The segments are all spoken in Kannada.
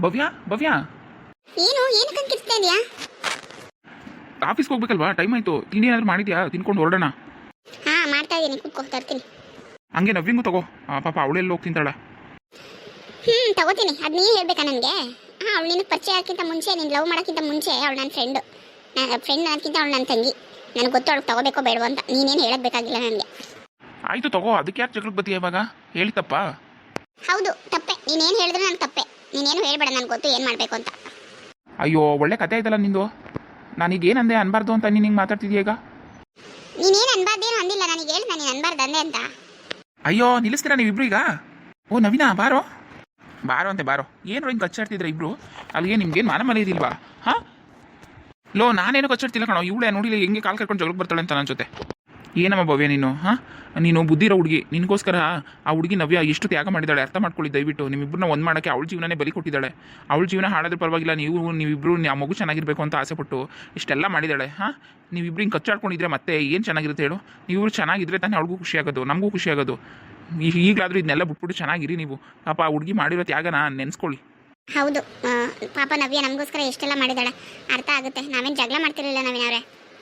ಭವ್ಯ ಭವ್ಯ, ಏನು ಏನಕ್ಕೆ ಕಿರ್ತಾ ಇದೆಯಾ? ಆಫೀಸ್ಗೆ ಹೋಗ್ಬೇಕಲ್ವಾ? ಟೈಮ್ ಆಯ್ತು. ತಿಂಡಿ ಏನಾದ್ರು ಮಾಡಿದ್ಯಾ? ತಿನ್ಕೊಂಡು ಹೊರಡೋಣ. ಹಾ ಮಾಡ್ತಾ ಇದ್ದೀನಿ, ಕೂತ್ಕೋ ತರ್ತೀನಿ. ಹಂಗೆ ನವ್ವಿಂಗೂ ತಗೋ. ಪಾಪ ಅವಳೆಲ್ಲ ಹೋಗಿ ತಿಂತಾಳೆ. ತಗೋತೀನಿ. ಅದು ನೀ ಹೇಳ್ಬೇಕಾ ನನಗೆ? ಅವಳು ನಿನಗೆ ಪರಿಚಯ ಆಗೋಕ್ಕಿಂತ ಮುಂಚೆ, ನೀನು ಲವ್ ಮಾಡೋಕ್ಕಿಂತ ಮುಂಚೆ ಅವಳು ನನ್ನ ಫ್ರೆಂಡ್ ಅನ್ನೋದಕ್ಕಿಂತ ಅವಳು ನನ್ನ ತಂಗಿ. ನನಗೆ ಗೊತ್ತು ಅವಳು ತಗೋಬೇಕೋ ಬೇಡವೋ ಅಂತ. ನೀನೇನು ಹೇಳೋದು ಬೇಕಾಗಿಲ್ಲ ನನಗೆ. ಆಯಿತು ತಗೋ. ಅದಕ್ಕೆ ಯಾಕೆ ಜಗಳಕ್ಕೆ ಬತ್ತೀಯ ಇವಾಗ? ಹೇಳಿ ತಪ್ಪ? ಹೌದು ತಪ್ಪೆ. ನೀನೇನು ಹೇಳಿದ್ರೆ ನಾನು ತಪ್ಪೆ. ನೀನೇನು ಹೇಳ್ಬೇಡ, ನನಗೆ ಗೊತ್ತು ಏನು ಮಾಡಬೇಕು ಅಂತ. ಅಯ್ಯೋ, ಒಳ್ಳೆ ಕತೆ ಆಯ್ತಲ್ಲ ನಿಂದು. ನಾನೀಗ ಏನಂದೆ ಅನ್ಬಾರ್ದು ಅಂತ ನೀನು ಹಿಂಗೆ ಮಾತಾಡ್ತಿದ್ದೀಯ ಈಗ? ನೀನೇನು ಅನ್ಬಾರ್ದೇನು ಅಂದಿಲ್ಲ. ನನಗೆ ಹೇಳಿ ನಾನು ಅನ್ಬಾರ್ದು ಅಂದೆ ಅಂತ. ಅಯ್ಯೋ, ನಿಲ್ಲಿಸ್ತೀರಾ ನೀವಿಬ್ರು ಈಗ? ಓ ನವೀನಾ, ಬಾರೋ ಬಾರೋ ಅಂತೆ, ಬಾರೋ. ಏನು ಹಿಂಗೆ ಕಚ್ಚಾಡ್ತಿದ್ರೆ ಇಬ್ರು? ಅಲ್ಲಿಗೆ ನಿಮ್ಗೇನು ಮಾನ ಮನೆ ಇದಿಲ್ವಾ? ಹಾಂ ಲೋ, ನಾನೇನು ಕಚ್ಚಾಡ್ತಿಲ್ಲ ಕಣೋ. ಇವಳೇ ನೋಡಿಲ್ಲ ಹೆಂಗೆ ಕಾಲು ಕರ್ಕೊಂಡು ಜಗಳಕ್ಕೆ ಬರ್ತಾಳೆ ಅಂತ ನನ್ನ ಜೊತೆ. ಏನಮ್ಮ ಭವ್ಯ ನೀನು? ಹಾಂ, ನೀನು ಬುದ್ಧಿರೋ ಹುಡುಗಿ. ನಿನಗೋಸ್ಕರ ಆ ಹುಡುಗಿ ನವ್ಯ ಎಷ್ಟು ತ್ಯಾಗ ಮಾಡಿದ್ದಾಳೆ ಅರ್ಥ ಮಾಡ್ಕೊಳ್ಳಿ ದಯವಿಟ್ಟು. ನಿಮ್ಮಿಬ್ಬರನ್ನ ಒಂದು ಮಾಡೋಕ್ಕೆ ಅವಳ ಜೀವನನೇ ಬಲಿ ಕೊಟ್ಟಿದ್ದಾಳೆ. ಅವಳ ಜೀವನ ಹಾಳಾದ್ರೂ ಪರವಾಗಿಲ್ಲ, ನೀವಿಬ್ಬರು ಆ ಮಗು ಚೆನ್ನಾಗಿರಬೇಕು ಅಂತ ಆಸೆಪಟ್ಟು ಇಷ್ಟೆಲ್ಲ ಮಾಡಿದ್ದಾಳೆ. ಹಾಂ, ನೀವಿಬ್ರು ಹಿಂಗೆ ಕಚ್ಚಾಡ್ಕೊಂಡಿದ್ರೆ ಮತ್ತೆ ಏನು ಚೆನ್ನಾಗಿರುತ್ತೆ ಹೇಳು? ನೀವಿಬ್ರು ಚೆನ್ನಾಗಿದ್ರೆ ತಾನೇ ಅವಳಿಗೂ ಖುಷಿ ಆಗೋದು, ನಮಗೂ ಖುಷಿ ಆಗೋದು. ಈಗಲಾದರೂ ಇದನ್ನೆಲ್ಲ ಬಿಟ್ಬಿಟ್ಟು ಚೆನ್ನಾಗಿರಿ ನೀವು. ಪಾಪ ಆ ಹುಡುಗಿ ಮಾಡಿರೋ ತ್ಯಾಗನ ನೆನೆಸ್ಕೊಳ್ಳಿ. ಹೌದು, ಪಾಪ ನವ್ಯ ನಮಗೋಸ್ಕರ ಎಷ್ಟೆಲ್ಲ ಮಾಡಿದಾಳೆ, ಅರ್ಥ ಆಗುತ್ತೆ. ನಾವೇನು ಜಗಳ ಮಾಡ್ತಿರಲಿಲ್ಲ ನವೀನವ್ರೆ.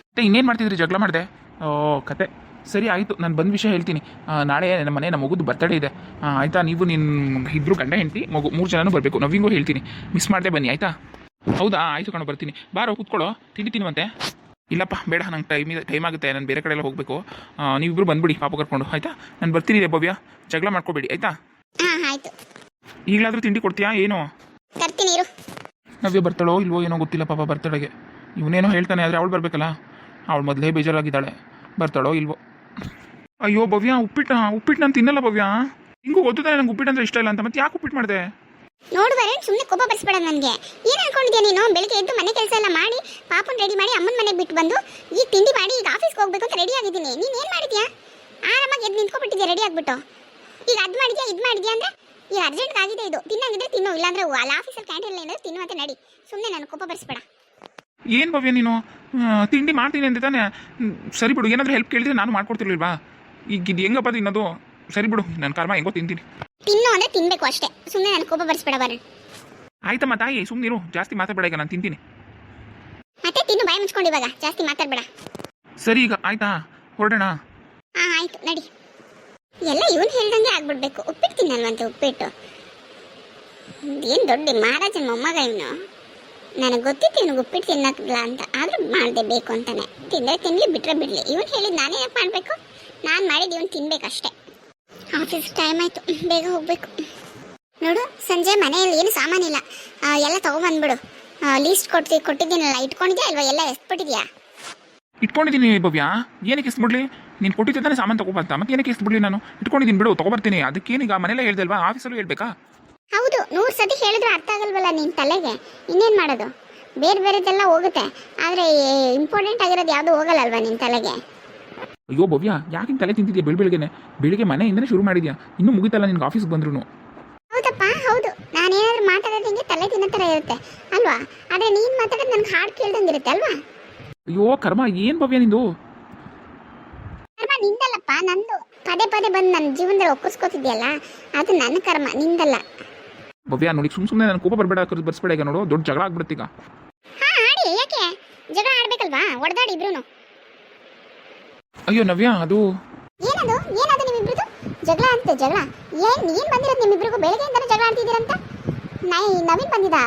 ಮತ್ತೆ ಇನ್ನೇನು ಮಾಡ್ತಿದ್ರಿ? ಜಗಳ ಮಾಡಿದೆ? ಓ ಕತೆ ಸರಿ ಆಯಿತು. ನಾನು ಬಂದ ವಿಷಯ ಹೇಳ್ತೀನಿ. ನಾಳೆ ನಮ್ಮ ಮಗುದು ಬರ್ತಡೇ ಇದೆ ಆಯಿತಾ? ನೀವು ನಿನ್ನ ಇಬ್ಬರು ಗಂಡ ಹೆಂಡತಿ ಮಗು 3 ಜನನೂ ಬರಬೇಕು. ನವಿಂಗೂ ಹೇಳ್ತೀನಿ, ಮಿಸ್ ಮಾಡದೆ ಬನ್ನಿ ಆಯಿತಾ? ಹೌದಾ, ಆಯಿತು ಕಣೋ, ಬರ್ತೀನಿ. ಬಾರೋ ಕೂತ್ಕೊಳ್ಳೋ, ತಿಂಡಿ ತಿನ್ನುವಂತೆ. ಇಲ್ಲಪ್ಪ ಬೇಡ, ನಂಗೆ ಟೈಮ್ ಆಗುತ್ತೆ. ನಾನು ಬೇರೆ ಕಡೆ ಎಲ್ಲ ಹೋಗಬೇಕು. ನೀವಿಬ್ಬರು ಬಂದುಬಿಡಿ ಪಾಪ ಕರ್ಕೊಂಡು ಆಯಿತಾ? ನಾನು ಬರ್ತೀನಿ ರೇ ಭವ್ಯ, ಜಗಳ ಮಾಡ್ಕೋಬೇಡಿ ಆಯಿತಾ? ಹಾಂ ಆಯಿತು. ಈಗಲಾದರೂ ತಿಂಡಿ ಕೊಡ್ತೀಯಾ ಏನು? ತರ್ತೀನಿ ಇರು. ನವ್ಯ ಬರ್ತಾಳೋ ಇಲ್ವೋ ಏನೋ ಗೊತ್ತಿಲ್ಲ ಪಾಪ ಬರ್ತಡೆಗೆ. ಇವನೇನೋ ಹೇಳ್ತಾನೆ, ಆದರೆ ಅವಳು ಬರಬೇಕಲ್ಲ. ಅವಳು ಮೊದಲೇ ಬೇಜಾರಾಗಿದ್ದಾಳೆ, ಬರ್ತಾಳೋ ಇಲ್ವೋ. ಅಯ್ಯೋ ಭವ್ಯ, ಉಪ್ಪಿಟ್ಟು ನಾನು ತಿನ್ನಲ್ಲ ಭವ್ಯ. ಹಿಂಗೂ ಗೊತ್ತಾನೆ ನಂಗೆ ಉಪ್ಪಿಟ್ಟು ಅಂದರೆ ಇಷ್ಟ ಇಲ್ಲ ಅಂತ. ಮತ್ತೆ ಯಾಕೆ ಉಪ್ಪಿಟ್ಟು ಮಾಡಿದೆ? ನೋಡು ವರುಣ್, ಸುಮ್ಮನೆ ಕೋಪ ಬರ್ಸ್ಬೇಡ ನನಗೆ. ಏನು ಅನ್ಕೊಂಡಿದ್ಯಾ ನೀನು? ಬೆಳಿಗ್ಗೆ ಎದ್ದು ಮನೆ ಕೆಲಸ ಎಲ್ಲ ಮಾಡಿ ಪಾಪನ್ ರೆಡಿ ಮಾಡಿ ಅಮ್ಮನ ಮನೆಗೆ ಬಿಟ್ಟು ಬಂದು ಈಗ ತಿಂಡಿ ಮಾಡಿ ಈಗ ಆಫೀಸ್ಗೆ ಹೋಗ್ಬೇಕು ಅಂತ ರೆಡಿ ಆಗಿದ್ದೀನಿ. ನೀನು ಏನು ಮಾಡಿದ್ಯಾ? ಆರಾಮಾಗಿ ಎದ್ದು ನಿಂತ್ಕೊಬಿಟ್ಟಿದ್ಯಾ ರೆಡಿ ಆಗಿಬಿಟ್ಟು. ಈಗ ಅದು ಮಾಡಿದ್ಯಾ ಇದು ಮಾಡಿದ್ಯಾ ಅಂದರೆ ಈಗ ಅರ್ಜೆಂಟ್ ಆಗಿದೆ. ಇದು ತಿನ್ನಂಗಿದ್ರೆ ತಿನ್ನು, ಇಲ್ಲಾಂದ್ರೆ ಅಲ್ಲಿ ಆಫೀಸಲ್ಲಿ ಕ್ಯಾಂಟೀನ್ ಏನಾದ್ರು ತಿನ್ನುವಂತೆ ನಡಿ. ಸುಮ್ಮನೆ ನಾನು ಕೋಪ ಬರ್ಸ್ಬೇಡ. ಏನು ಭವ್ಯ ನೀನು? ತಿಂಡಿ ಮಾಡ್ತೀನಿ ಅಂತ ತಾನೆ? ಸರಿ ಬಿಡು, ಏನಾದರೂ ಹೆಲ್ಪ್ ಕೇಳಿದ್ರೆ ನಾನು ಮಾಡ್ಕೊಡ್ತಿರ್ಲಿಲ್ವಾ? ಈಗ ಇದು ಹೆಂಗಪ್ಪ ತಿನ್ನೋದು? ಸರಿ ಬಿಡು, ನನ್ನ ಕರ್ಮ ಹೆಂಗೋ ತಿಂತೀನಿ. ತಿನ್ನು ಅಂದರೆ ತಿನ್ನಬೇಕು ಅಷ್ಟೇ, ಸುಮ್ಮನೆ ನಾನು ಕೋಪ ಬರ್ಸ್ಬೇಡ ವರುಣ್. ಆಯ್ತಮ್ಮ ತಾಯಿ, ಸುಮ್ಮನಿರು, ಜಾಸ್ತಿ ಮಾತಾಡಬೇಡ. ಈಗ ನಾನು ತಿಂತೀನಿ. ಮತ್ತೆ ತಿನ್ನು, ಬಾಯಿ ಮುಚ್ಕೊಂಡು ಇವಾಗ ಜಾಸ್ತಿ ಮಾತಾಡಬೇಡ. ಸರಿ ಈಗ ಆಯ್ತಾ? ಹೊರಡೋಣ? ಹಾಂ ಆಯಿತು ನಡಿ. ಎಲ್ಲ ಇವನು ಹೇಳ್ದಂಗೆ ಆಗ್ಬಿಡ್ಬೇಕು. ಉಪ್ಪಿಟ್ಟು ತಿನ್ನಲ್ವಂತೆ, ಉಪ್ಪಿಟ್ಟು. ಏನು ದೊಡ್ಡ ಮಹಾರಾಜನ ಮೊಮ್ಮಗ ಇವನು. ನನಗೆ ಗೊತ್ತಿತ್ತು ಇವನಿಗೆ ಉಪ್ಪಿಟ್ಟು ತಿನ್ನಕ್ಕಿಲ್ಲ ಅಂತ, ಆದರೂ ಮಾಡದೆ ಬೇಕು ಅಂತಾನೆ. ತಿಂದರೆ ತಿನ್ನಲಿ, ಬಿಟ್ಟರೆ ಬಿಡಲಿ. ಇವನು ಹೇಳಿದ್ದು ನಾನೇ ಯಾಕೆ ಮಾಡಬೇಕು? ನಾನು ಮಾಡಿದ್ದು ಇವನು ತಿನ್ಬೇಕಷ್ಟೇ. ಆಫೀಸ್ ಟೈಮ್ ಆಯಿತು, ಬೇಗ ಹೋಗಬೇಕು. ನೋಡು ಸಂಜೆ ಮನೆಯಲ್ಲಿ ಏನು ಸಾಮಾನಿಲ್ಲ, ಎಲ್ಲ ತೊಗೊಂಬಂದ್ಬಿಡು. ಲೀಸ್ಟ್ ಕೊಟ್ಟಿದ್ದೀನಲ್ಲ, ಇಟ್ಕೊಂಡಿದ್ಯಾ ಇಲ್ವಾ? ಎಲ್ಲ ಎಸ್ಬಿಟ್ಟಿದ್ಯಾ? ಇಟ್ಕೊಂಡಿದ್ದೀನಿ ಭವ್ಯ. ಏನಕ್ಕೆ ಎಸ್ಬಿಡ್ಲಿ? ನೀನು ಕೊಟ್ಟಿದ್ದೆ ತಾನೇ ಸಾಮಾನು ತೊಗೊಬಂತ, ಮತ್ತೆ ಏನಕ್ಕೆ ಎಸ್ಬಿಡ್ಲಿ? ನಾನು ಇಟ್ಕೊಂಡಿದ್ದೀನಿ ಬಿಡು, ತೊಗೊಬರ್ತೀನಿ. ಅದಕ್ಕೇನೀಗ ಮನೇಲೇ ಹೇಳ್ದಲ್ವಾ, ಆಫೀಸಲ್ಲೂ ಹೇಳ್ಬೇಕಾ? ಹೌದು, 100 ಸತಿ ಹೇಳಿದ್ರೆ ಅರ್ಥ ಆಗಲ್ವಲ್ಲ ನಿನ್ನ ತಲೆಗೆ. ಇನ್ನೇನು ಮಾಡೋದು? ಬೇರೆದೆಲ್ಲ ಹೋಗುತ್ತೆ, ಆದರೆ ಇಂಪಾರ್ಟೆಂಟ್ ಆಗಿರೋದು ಯಾವುದೂ ಹೋಗಲ್ಲಲ್ವಾ ನಿನ್ನ ತಲೆಗೆ? ಅಯ್ಯೋ ಭವ್ಯ, ಯಾಕೆ ತಲೆ ತಿಂತಿದ್ಯಾ ಬೆಳಿಗ್ಗೆ ಮನೆಯಿಂದನೇ ಶುರು ಮಾಡಿದ್ಯಾ? ಇನ್ನೂ ಮುಗಿತಲ್ಲ ನಿನ್ಗೆ ಆಫೀಸ್ಗೆ ಬಂದ್ರು. ಹೌದಪ್ಪ ಹೌದು, ನಾನೇನಾದ್ರೂ ಮಾತಾಡೋದು ಹಿಂಗೆ ತಲೆ ತಿನ್ನೋ ಥರ ಇರುತ್ತೆ ಅಲ್ವಾ? ಆದರೆ ನೀನು ಮಾತಾಡೋದು ನನಗೆ ಹಾಡು ಕೇಳ್ದಂಗೆ ಇರುತ್ತೆ ಅಲ್ವಾ? ಅಯ್ಯೋ ಕರ್ಮ, ಏನು ಭವ್ಯ ನಿಂದು? ಕರ್ಮ ನಿಂದಲ್ಲಪ್ಪ, ನಂದು. ಪದೇ ಬಂದು ನನ್ನ ಜೀವನದಲ್ಲಿ ಒಕ್ಕಿಸ್ಕೋತಿದ್ಯಲ್ಲ, ಅದು ನನ್ನ ಕರ್ಮ, ನಿಂದಲ್ಲ. ಭವ್ಯ ನೋಡಿ, ಸುಮ್ಮನೆ ನನ್ನ ಕೋಪ ಬರಬೇಡ, ಬರ್ಸ್ಬೇಡ. ಈಗ ನೋಡು, ದೊಡ್ಡ ಜಗಳ ಆಗ್ಬಿಡುತ್ತೆ ಈಗ. ಹಾಂ ಆಡಿ, ಯಾಕೆ ಜಗಳ ಆಡ್ಬೇಕಲ್ವಾ? ಹೊಡೆದಾಡಿ ಇಬ್ರು. ಅಯ್ಯೋ ನವ್ಯ, ಅದು ಏನದು ನಿಮ್ಮಿಬ್ರದ್ದು ಜಗಳ ಅಂತೆ? ಜಗಳ ಏನು ಬಂದಿರೋದು ನಿಮ್ಮಿಬ್ರಿಗೂ? ಬೆಳಗ್ಗೆಯಿಂದಲೂ ಜಗಳ ಆಡ್ತಿದ್ದೀರಂತ. ನವೀನ್ ಬಂದಿದ್ದ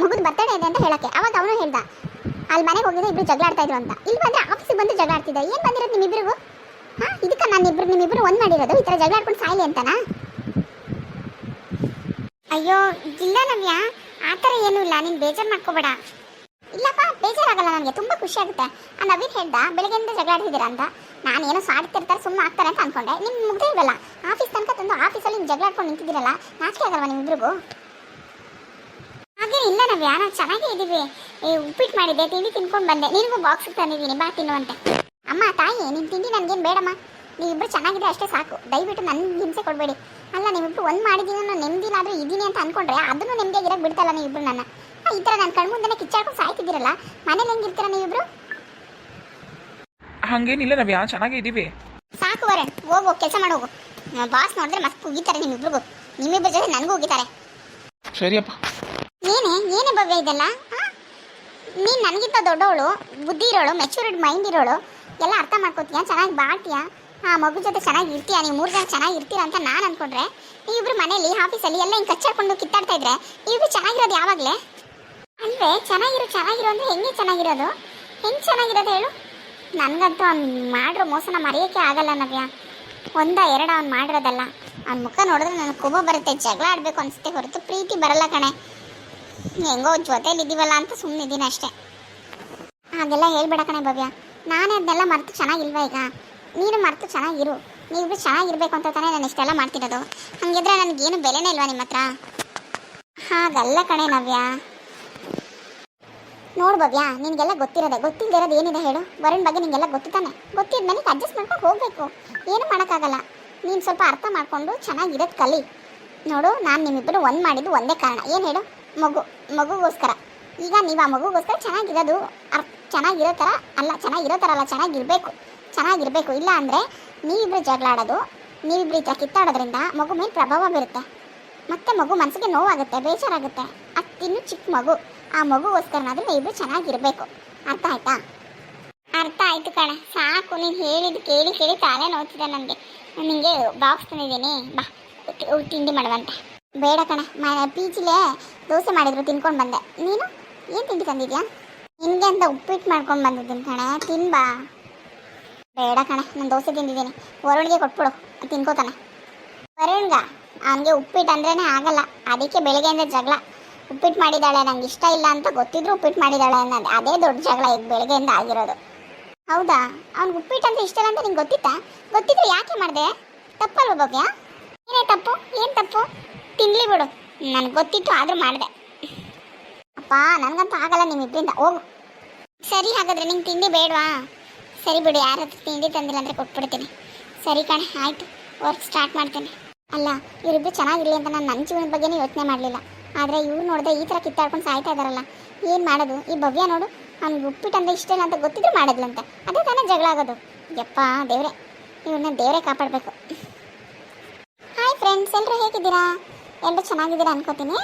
ಮಗುದು ಬರ್ತಡೇ ಇದೆ ಅಂತ ಹೇಳಕ್ಕೆ. ಅವಾಗ ಅವನು ಹೇಳ್ದ ಅಲ್ಲಿ ಮನೆಗೆ ಹೋಗಿದ್ರೆ ಇಬ್ರು ಜಗಳ ಆಡ್ತಾ ಇದ್ರು ಅಂತ. ಇಲ್ಲಿ ಬಂದರೆ ಆಫೀಸಿಗೆ ಬಂದು ಜಗಳ ಆಡ್ತಿದ್ದ. ಏನು ಬಂದಿರೋದು ನಿಮ್ಮಿಬ್ರಿಗೂ? ಹಾಂ, ಇದಕ್ಕೆ ನಾನು ನಿಮ್ಮಿಬ್ರು ಒಂದು ಮಾಡಿರೋದು ಈ ಥರ ಜಗಳ ಆಡ್ಕೊಂಡು ಸಾಯ್ಲಿ ಅಂತನಾ? ಅಯ್ಯೋ ಇಲ್ಲ ನವ್ಯ, ಆ ಥರ ಏನೂ ಇಲ್ಲ, ನೀನು ಬೇಜಾರು ಮಾಡ್ಕೋಬೇಡ. ಇಲ್ಲಪ್ಪ, ಬೇಜಾರಾಗಲ್ಲ, ನನಗೆ ತುಂಬ ಖುಷಿ ಆಗುತ್ತೆ. ಆ ನವೀನ್ ಹೇಳ್ದ ಬೆಳಗ್ಗೆಯಿಂದ ಜಗಳ ಆಡ್ತಿದ್ದೀರಾ ಅಂತ. ನಾನು ಏನೋ ಸಾಡ್ತಿರ್ತಾರೆ, ಸುಮ್ಮನೆ ಆಗ್ತಾರೆ ಅಂತ ಅನ್ಕೊಂಡೆ. ನಿಮ್ಮ ಮುಗ್ದೇ ಇಲ್ವಲ್ಲ, ಆಫೀಸ್ ತನಕ ತಂದು ಆಫೀಸಲ್ಲಿ ನೀವು ಜಗಳ ಆಡ್ಕೊಂಡು ನಿಂತಿದ್ದೀರಲ್ಲ, ನಾಚಿಕೆ ಆಗಲ್ವಾ ನಿಮ್ಮಿಬ್ರಿಗೂ? ಹಾಗೆ ಇಲ್ಲ ನವ್ಯ, ನಾವು ಚೆನ್ನಾಗೇ ಇದ್ದೀವಿ. ಉಪ್ಪಿಟ್ಟು ಮಾಡಿದ್ದೆ, ತಿಂಡಿ ತಿನ್ಕೊಂಡು ಬಂದೆ. ನಿನಗೂ ಬಾಕ್ಸಿಗೆ ತಂದಿದ್ದೀನಿ, ಬಾ ತಿನ್ನುವಂತೆ. ಅಮ್ಮ ತಾಯಿ, ನಿಮ್ಮ ತಿಂಡಿ ನನಗೇನು ಬೇಡಮ್ಮ, ನೀವಿಬ್ಬರು ಚೆನ್ನಾಗಿದ್ರೆ ಅಷ್ಟೇ ಸಾಕು. ದಯವಿಟ್ಟು ನನಗೆ ಹಿಂಸೆ ಕೊಡಬೇಡಿ. ಅಲ್ಲ, ನೀವಿಬ್ಬರು ಒಂದು ಮಾಡಿದ್ದೀನಿ, ನಾನು ನೆಮ್ಮದಿನಾದರೂ ಇದ್ದೀನಿ ಅಂತ ಅಂದ್ಕೊಂಡ್ರೆ ಅದನ್ನು ನೆಮ್ಮದಿಯಾಗಿರೋಕ್ಕೆ ಬಿಡ್ತಲ್ಲ ನೀವಿಬ್ಬರು ನನ್ನ. ಈ ಥರ ನನ್ನ ಕಣ್ಮುಂದೆನೇ ಕಿಚ್ಚಾಡ್ಕೊಂಡು ಸಾಯ್ತಿದ್ದೀರಲ್ಲ, ಮನೇಲಿ ಹೆಂಗಿರ್ತೀರ ನೀವಿಬ್ಬರು? ಹಂಗೇನಿಲ್ಲ ನವ್ಯ, ಚೆನ್ನಾಗೇ ಇದ್ದೀವಿ. ಸಾಕು ವರಣ್, ಹೋಗು ಕೆಲಸ ಮಾಡೋಗು. ಬಾಸ್ ನೋಡಿದ್ರೆ ಮಸ್ತ್ ಉಗಿತಾರೆ ನಿಮ್ಮಿಬ್ರಿಗೂ. ನಿಮ್ಮಿಬ್ಬರ ಜೊತೆ ನನಗೂ ಉಗಿತಾರೆ. ಸರಿಯಪ್ಪ. ಏನು ಭವ್ಯ ಇದೆಲ್ಲ? ನೀನು ನನಗಿಂತ ದೊಡ್ಡವಳು, ಬುದ್ಧಿ ಇರೋಳು, ಮೆಚೂರ್ಡ್ ಮೈಂಡ್ ಇರೋಳು, ಎಲ್ಲ ಅರ್ಥ ಮಾಡ್ಕೋತೀಯ, ಚೆನ್ನಾಗಿ ಬಾಳ್ತೀಯ, ಆ ಮಗು ಜೊತೆ ಚೆನ್ನಾಗಿ ಇರ್ತೀಯ, ನೀವು 3 ಜನ ಚೆನ್ನಾಗಿ ಇರ್ತೀರ ಅಂತ ನಾನು ಅಂದ್ಕೊಂಡ್ರೆ ನೀವಿಬ್ರು ಮನೇಲಿ ಆಫೀಸಲ್ಲಿ ಎಲ್ಲ ಹಿಂಗೆ ಕಚ್ಚಾಡ್ಕೊಂಡು ಕಿತ್ತಾಡ್ತಾ ಇದ್ರೆ ನೀವಿಬ್ರು ಚೆನ್ನಾಗಿರೋದು ಯಾವಾಗಲೇ? ಅಂದರೆ ಚೆನ್ನಾಗಿರೋ ಅಂದರೆ ಹೆಂಗೆ ಚೆನ್ನಾಗಿರೋದು? ಹೆಂಗೆ ಚೆನ್ನಾಗಿರೋದು ಹೇಳು? ನನಗಂತೂ ಅವ್ನು ಮಾಡಿರೋ ಮೋಸನ ಮರೆಯೋಕ್ಕೆ ಆಗಲ್ಲ ನವ್ಯ. 1-2 ಅವ್ನು ಮಾಡಿರೋದಲ್ಲ. ಅವ್ನ ಮುಖ ನೋಡಿದ್ರೆ ನನಗೆ ಕೋಪ ಬರುತ್ತೆ, ಜಗಳ ಆಡಬೇಕು ಅನಿಸುತ್ತೆ ಹೊರತು ಪ್ರೀತಿ ಬರಲ್ಲ ಕಣೆ. ಹೆಂಗೋ ಜೊತೆಲಿದ್ದೀವಲ್ಲ ಅಂತ ಸುಮ್ಮನಿದ್ದೀನಿ ಅಷ್ಟೇ. ಹಾಗೆಲ್ಲ ಹೇಳ್ಬೇಡ ಕಣೆ ಭವ್ಯ. ನಾನೇ ಅದನ್ನೆಲ್ಲ ಮರೆತು ಚೆನ್ನಾಗಿಲ್ವಾ ಈಗ? ನೀನು ಮರೆತು ಚೆನ್ನಾಗಿರು. ನೀವಿಬ್ರು ಚೆನ್ನಾಗಿರ್ಬೇಕು ಅಂತ ತಾನೇ ನಾನು ಇಷ್ಟೆಲ್ಲ ಮಾಡ್ತಿರೋದು. ಹಾಗಿದ್ರೆ ನನಗೇನು ಬೆಲೆನೇ ಇಲ್ವಾ ನಿಮ್ಮ ಹತ್ರ? ಹಾಗಲ್ಲ ಕಣೆ ನವ್ಯ. ನೋಡು ಭವ್ಯ, ನಿನಗೆಲ್ಲ ಗೊತ್ತಿಲ್ಲದಿರೋದು ಏನಿದೆ ಹೇಳು? ವರುಣ್ ಬಗ್ಗೆ ನಿನಗೆಲ್ಲ ಗೊತ್ತು ತಾನೆ? ಗೊತ್ತಿದ್ದ ನನಗೆ ಅಡ್ಜಸ್ಟ್ ಮಾಡ್ಕೊಂಡು ಹೋಗಬೇಕು, ಏನು ಮಾಡೋಕ್ಕಾಗಲ್ಲ. ನೀನು ಸ್ವಲ್ಪ ಅರ್ಥ ಮಾಡಿಕೊಂಡು ಚೆನ್ನಾಗಿರೋದು ಕಲಿ. ನೋಡು, ನಾನು ನಿಮ್ಮಿಬ್ಬರು ಒಂದು ಮಾಡಿದ್ದು ಒಂದೇ ಕಾರಣ, ಏನು ಹೇಳು? ಮಗುಗೋಸ್ಕರ. ಈಗ ನೀವು ಆ ಮಗುಗೋಸ್ಕರ ಚೆನ್ನಾಗಿರೋ ಥರ ಅಲ್ಲ, ಚೆನ್ನಾಗಿರಬೇಕು. ಇಲ್ಲ ಅಂದರೆ ನೀವಿಬ್ಬರು ಜಗಳ ಆಡೋದು, ನೀವಿಬ್ಬರು ಈ ಥರ ಕಿತ್ತಾಡೋದ್ರಿಂದ ಮಗು ಮೇಲೆ ಪ್ರಭಾವ ಬೀರುತ್ತೆ. ಮತ್ತೆ ಮಗು ಮನಸ್ಸಿಗೆ ನೋವಾಗುತ್ತೆ, ಬೇಜಾರಾಗುತ್ತೆ. ಅತ್ತಿನ್ನೂ ಚಿಕ್ಕ ಮಗು. ಆ ಮಗುಗೋಸ್ಕರನಾದರೂ ನೀವಿಬ್ಬರು ಚೆನ್ನಾಗಿರಬೇಕು. ಅರ್ಥ ಆಯ್ತಾ? ಅರ್ಥ ಆಯಿತು ಕಣೆ, ಸಾಕು. ನೀನು ಹೇಳಿದ್ದು ಕೇಳಿ ತಲೆ ನೋಡ್ತಿದ್ದೆ ನನಗೆ. ನಿನಗೆ ಬಾಕ್ಸ್ ತಂದಿದ್ದೀನಿ, ಬಾ ತಿಂಡಿ ಮಾಡುವಂತೆ. ಬೇಡ ಕಣೆ, ಪಿ ಜಿಲೇ ದೋಸೆ ಮಾಡಿದ್ರು, ತಿನ್ಕೊಂಡು ಬಂದೆ. ನೀನು ಏನು ತಿಂಡಿ ತಂದಿದ್ಯಾ? ನಿನಗೆ ಅಂತ ಉಪ್ಪಿಟ್ಟು ಮಾಡ್ಕೊಂಡು ಬಂದಿದ್ದೀನಿ ಕಣೆ, ತಿನ್ಬಾ. ಬೇಡ ಕಣೆ, ನಾನು ದೋಸೆ ತಿಂದಿದ್ದೀನಿ. ವರುಣ್ಗೆ ಕೊಟ್ಬಿಡು, ತಿನ್ಕೋತಾನೆ. ವರುಣ್ಗ ಅವನಿಗೆ ಉಪ್ಪಿಟ್ಟು ಅಂದ್ರೇ ಆಗಲ್ಲ, ಅದಕ್ಕೆ ಬೆಳಗ್ಗೆಯಿಂದ ಜಗಳ. ಉಪ್ಪಿಟ್ಟು ಮಾಡಿದ್ದಾಳೆ, ನಂಗೆ ಇಷ್ಟ ಇಲ್ಲ ಅಂತ ಗೊತ್ತಿದ್ರು ಉಪ್ಪಿಟ್ಟು ಮಾಡಿದ್ದಾಳೆ ಅನ್ನೋದು ಅದೇ ದೊಡ್ಡ ಜಗಳ ಈಗ ಬೆಳಗ್ಗೆಯಿಂದ ಆಗಿರೋದು. ಹೌದಾ? ಅವ್ನಿಗೆ ಉಪ್ಪಿಟ್ಟು ಅಂತ ಇಷ್ಟ ಇಲ್ಲ ಅಂತ ನಿಂಗೆ ಗೊತ್ತಿದ್ರೆ ಯಾಕೆ ಮಾಡಿದೆ? ತಪ್ಪಲ್ವ ಭವ್ಯ? ಏನೇ ತಪ್ಪು? ಏನು ತಪ್ಪು? ತಿನ್ಲಿ ಬಿಡು, ನನಗೆ ಗೊತ್ತಿತ್ತು ಆದರೂ ಮಾಡಿದೆ. ಅಪ್ಪ, ನನಗಂತೂ ಆಗಲ್ಲ ನಿಮ್ಮಿಬ್ಬರಿಂದ. ಹೋಗು. ಸರಿ, ಹಾಗಾದರೆ ನಿಂಗೆ ತಿಂಡಿ ಬೇಡವಾ? ಸರಿ ಬಿಡು, ಯಾರ ಹತ್ರ ತಿಂಡಿ ತಂದಿಲ್ಲ ಅಂದರೆ ಕೊಟ್ಬಿಡ್ತೀನಿ. ಸರಿ ಕಣೆ, ಆಯಿತು, ವರ್ಕ್ ಸ್ಟಾರ್ಟ್ ಮಾಡ್ತೇನೆ. ಅಲ್ಲ, ಇವರಿಬ್ಬರು ಚೆನ್ನಾಗಿರಲಿ ಅಂತ ನಾನು ನನ್ನ ಜೀವನದ ಬಗ್ಗೆನೇ ಯೋಚನೆ ಮಾಡಲಿಲ್ಲ. ಆದರೆ ಇವ್ರು ನೋಡಿದ್ರೆ ಈ ಥರ ಕಿತ್ತಾಡ್ಕೊಂಡು ಸಾಯ್ತಾ ಇದ್ದಾರಲ್ಲ, ಏನು ಮಾಡೋದು? ಈ ಭವ್ಯ ನೋಡು, ಅವ್ನಿಗೆ ಉಪ್ಪಿಟ್ಟು ಅಂದರೆ ಇಷ್ಟ ಇಲ್ಲ ಅಂತ ಗೊತ್ತಿದ್ರು ಮಾಡಿದ್ಲಂತೆ, ಅದೇ ತಾನೇ ಜಗಳ ಆಗೋದು. ಯಪ್ಪ ದೇವರೇ, ಇವ್ರನ್ನ ದೇವರೇ ಕಾಪಾಡಬೇಕು. ಹಾಯ್ ಫ್ರೆಂಡ್ಸ್, ಎಲ್ಲರೂ ಹೇಗಿದ್ದೀರಾ? ಎಲ್ಲರೂ ಚೆನ್ನಾಗಿದ್ದೀರಾ ಅನ್ಕೋತೀನಿ.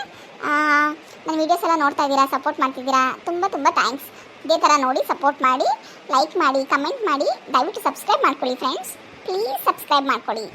ನನ್ನ ವೀಡಿಯೋಸ್ ಎಲ್ಲ ನೋಡ್ತಾ ಇದ್ದೀರಾ, ಸಪೋರ್ಟ್ ಮಾಡ್ತಿದ್ದೀರಾ, ತುಂಬ ಥ್ಯಾಂಕ್ಸ್. ಇದೇ ಥರ ನೋಡಿ ಸಪೋರ್ಟ್ ಮಾಡಿ, ಲೈಕ್ ಮಾಡಿ, ಕಮೆಂಟ್ ಮಾಡಿ, ದಯವಿಟ್ಟು ಸಬ್ಸ್ಕ್ರೈಬ್ ಮಾಡ್ಕೊಳ್ಳಿ ಫ್ರೆಂಡ್ಸ್. ಪ್ಲೀಸ್ ಸಬ್ಸ್ಕ್ರೈಬ್ ಮಾಡ್ಕೊಳ್ಳಿ.